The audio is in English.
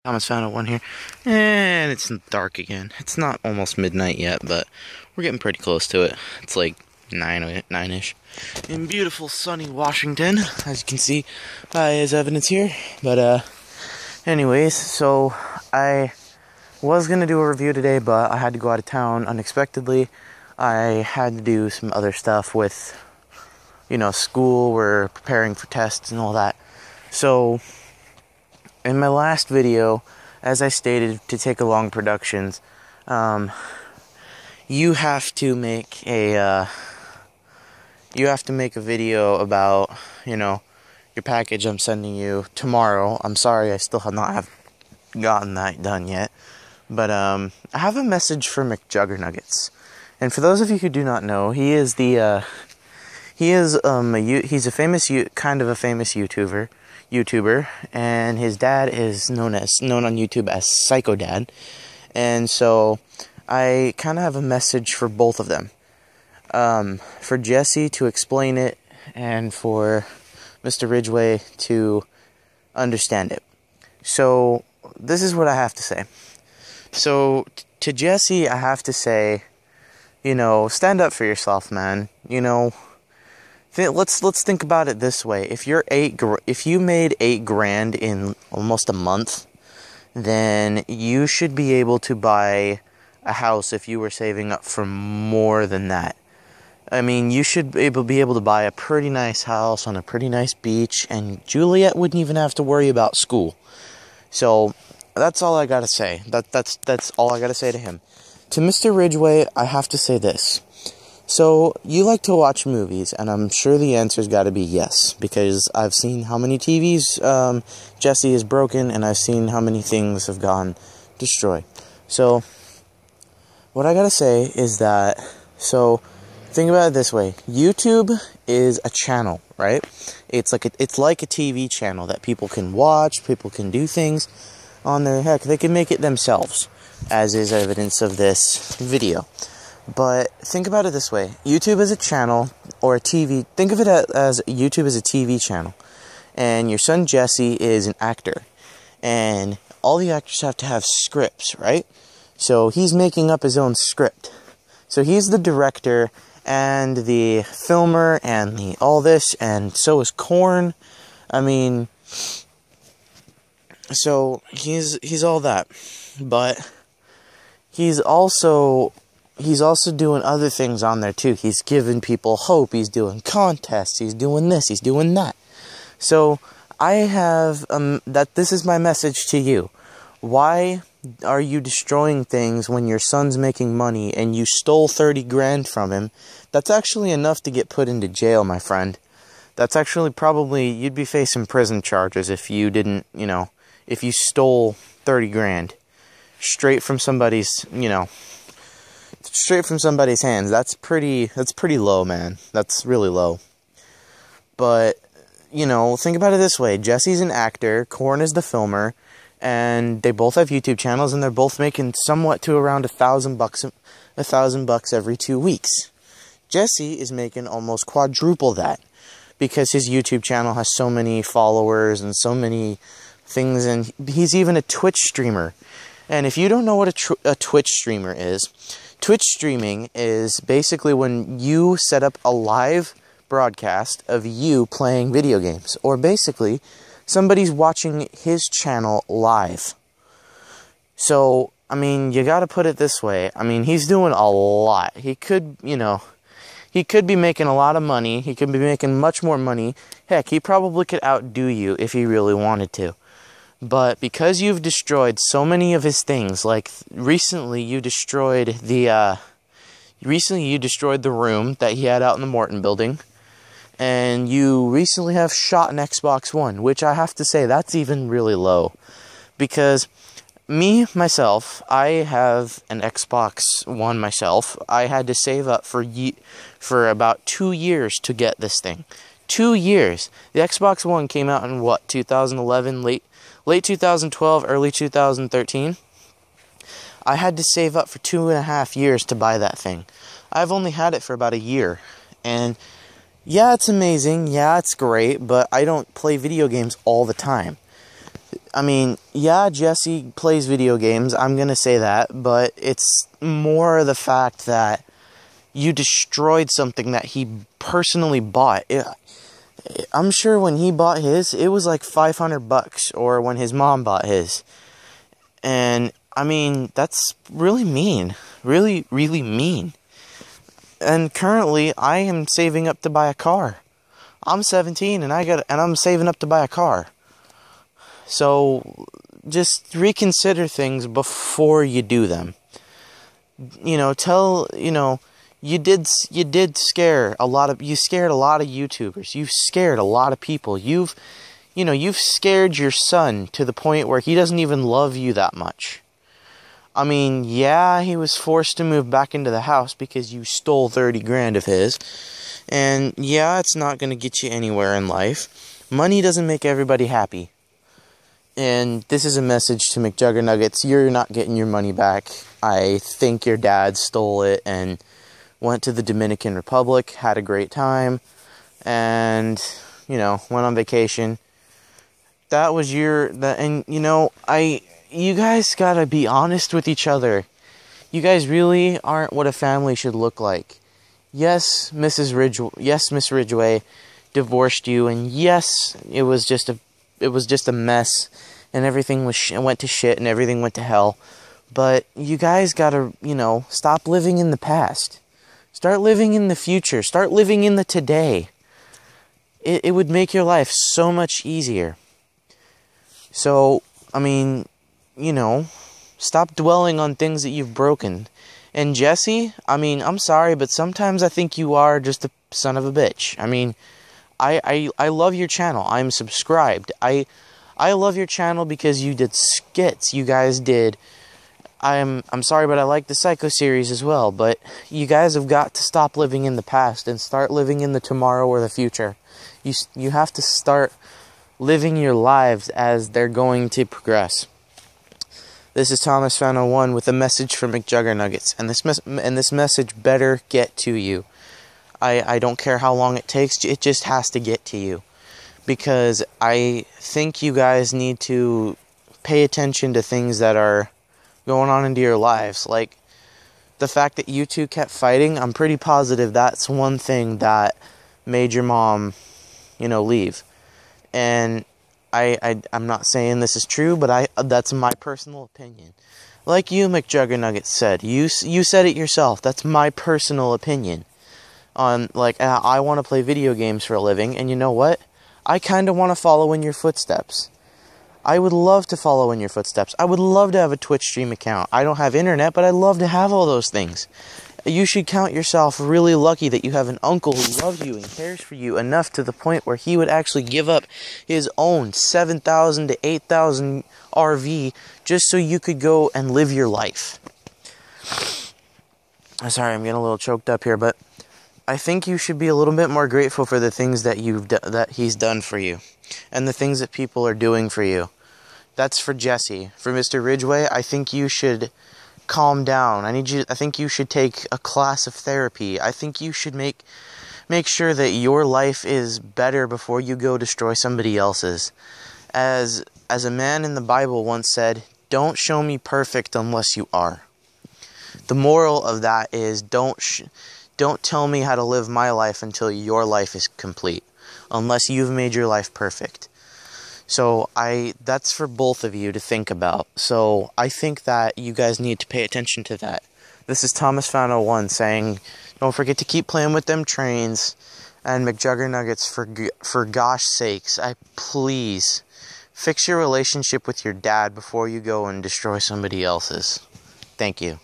Thomas found one here, and it's dark again. It's not almost midnight yet, but we're getting pretty close to it. It's like 9-ish. In beautiful sunny Washington, as you can see by his evidence here. But anyways, so I was gonna do a review today, but I had to go out of town unexpectedly. I had to do some other stuff with, school. We're preparing for tests and all that. So in my last video, as I stated, to take along productions, you have to make a video about, your package I'm sending you tomorrow. I'm sorry, I still have gotten that done yet. But I have a message for Mcjuggernuggets. And for those of you who do not know, he's a famous YouTuber, and his dad is known on YouTube as Psycho Dad. And so I kind of have a message for both of them. For Jesse to explain it, and for Mr. Ridgeway to understand it. So this is what I have to say. So to Jesse, I have to say, stand up for yourself, man. Let's think about it this way. If you made $8,000 in almost a month, then you should be able to buy a house if you were saving up for more than that. I mean, you should be able to buy a pretty nice house on a pretty nice beach, and Juliet wouldn't even have to worry about school. So that's all I gotta say. That's all I gotta say to him. To Mr. Ridgeway, I have to say this. So, you like to watch movies, and I'm sure the answer's gotta be yes, because I've seen how many TVs Jesse has broken, and I've seen how many things have gone destroyed. So, what I gotta say is that, think about it this way. YouTube is a channel, right? It's like a TV channel that people can watch, people can do things on there. Heck, they can make it themselves, as is evidence of this video. But think about it this way. YouTube is a channel, or a TV. Think of it as YouTube is a TV channel. And your son Jesse is an actor. And all the actors have to have scripts, right? So he's making up his own script. So he's the director and the filmer and the all this, and so is Korn. I mean, so he's all that. But he's also doing other things on there too. He's giving people hope. He's doing contests. He's doing this. He's doing that. So I have this is my message to you. Why are you destroying things when your son's making money and you stole $30,000 from him? That's actually enough to get put into jail, my friend. That's actually probably, you'd be facing prison charges if you didn't, if you stole $30,000 straight from somebody's, straight from somebody's hands. That's pretty low, man. That's really low. But, think about it this way. Jesse's an actor, Korn is the filmer, and they both have YouTube channels, and they're both making somewhat to around $1,000 every 2 weeks. Jesse is making almost quadruple that, because his YouTube channel has so many followers and so many things, and he's even a Twitch streamer. And if you don't know what a Twitch streamer is, Twitch streaming is basically when you set up a live broadcast of you playing video games. Or basically, somebody's watching his channel live. So, I mean, you gotta put it this way. I mean, he's doing a lot. He could, he could be making a lot of money. He could be making much more money. Heck, he probably could outdo you if he really wanted to. But because you've destroyed so many of his things, like recently you destroyed the room that he had out in the Morton building, and you recently have shot an Xbox One, which I have to say, that's even really low. Because myself, I have an Xbox One myself. I had to save up for about 2 years to get this thing. 2 years. The Xbox One came out in what, 2011, late 2012, early 2013. I had to save up for 2.5 years to buy that thing. I've only had it for about a year. And yeah, it's amazing. Yeah, it's great. But I don't play video games all the time. I mean, yeah, Jesse plays video games, I'm gonna say that, but it's more the fact that you destroyed something that he personally bought. I'm sure when he bought his, it was like $500, or when his mom bought his. And, I mean, that's really mean. Really, really mean. And currently, I am saving up to buy a car. I'm 17, and I'm saving up to buy a car. So, just reconsider things before you do them. You did scare a lot of YouTubers. You've scared a lot of people. You've scared your son to the point where he doesn't even love you that much. I mean, yeah, he was forced to move back into the house because you stole 30 grand of his. And yeah, it's not going to get you anywhere in life. Money doesn't make everybody happy. And this is a message to Mcjuggernuggets. You're not getting your money back. I think your dad stole it and went to the Dominican Republic, had a great time, and, went on vacation. That was you guys gotta be honest with each other. You guys really aren't what a family should look like. Yes, Miss Ridgeway divorced you, and yes, it was just a mess, and everything went to shit, and everything went to hell. But you guys gotta, stop living in the past. Start living in the future. Start living in the today. It would make your life so much easier. So, I mean, stop dwelling on things that you've broken. And Jesse, I mean, I'm sorry, but sometimes I think you are just a son of a bitch. I mean, I love your channel. I'm subscribed. I love your channel because you did skits. You guys did. I'm sorry, but I like the Psycho series as well. But you guys have got to stop living in the past and start living in the tomorrow or the future. You have to start living your lives as they're going to progress. This is Thomas Fan 01 with a message from Mcjuggernuggets, and this message better get to you. I don't care how long it takes, it just has to get to you. Because I think you guys need to pay attention to things that are going on into your lives. Like, the fact that you two kept fighting, I'm pretty positive that's one thing that made your mom, leave. And I'm not saying this is true, but that's my personal opinion. Like you, Mcjuggernuggets, said. You said it yourself. That's my personal opinion. On, I want to play video games for a living, and you know what? I kind of want to follow in your footsteps. I would love to follow in your footsteps. I would love to have a Twitch stream account. I don't have internet, but I'd love to have all those things. You should count yourself really lucky that you have an uncle who loves you and cares for you enough to the point where he would actually give up his own 7,000 to 8,000 RV just so you could go and live your life. Sorry, I'm getting a little choked up here, but I think you should be a little bit more grateful for the things that that he's done for you and the things that people are doing for you. That's for Jesse. For Mr. Ridgeway, I think you should calm down. I think you should take a class of therapy. I think you should make sure that your life is better before you go destroy somebody else's. As a man in the Bible once said, "Don't show me perfect unless you are." The moral of that is don't tell me how to live my life until your life is complete, unless you've made your life perfect. So that's for both of you to think about. So I think that you guys need to pay attention to that. This is Thomas Fan 01 saying, don't forget to keep playing with them trains. And Mcjuggernuggets, for gosh sakes, please fix your relationship with your dad before you go and destroy somebody else's. Thank you.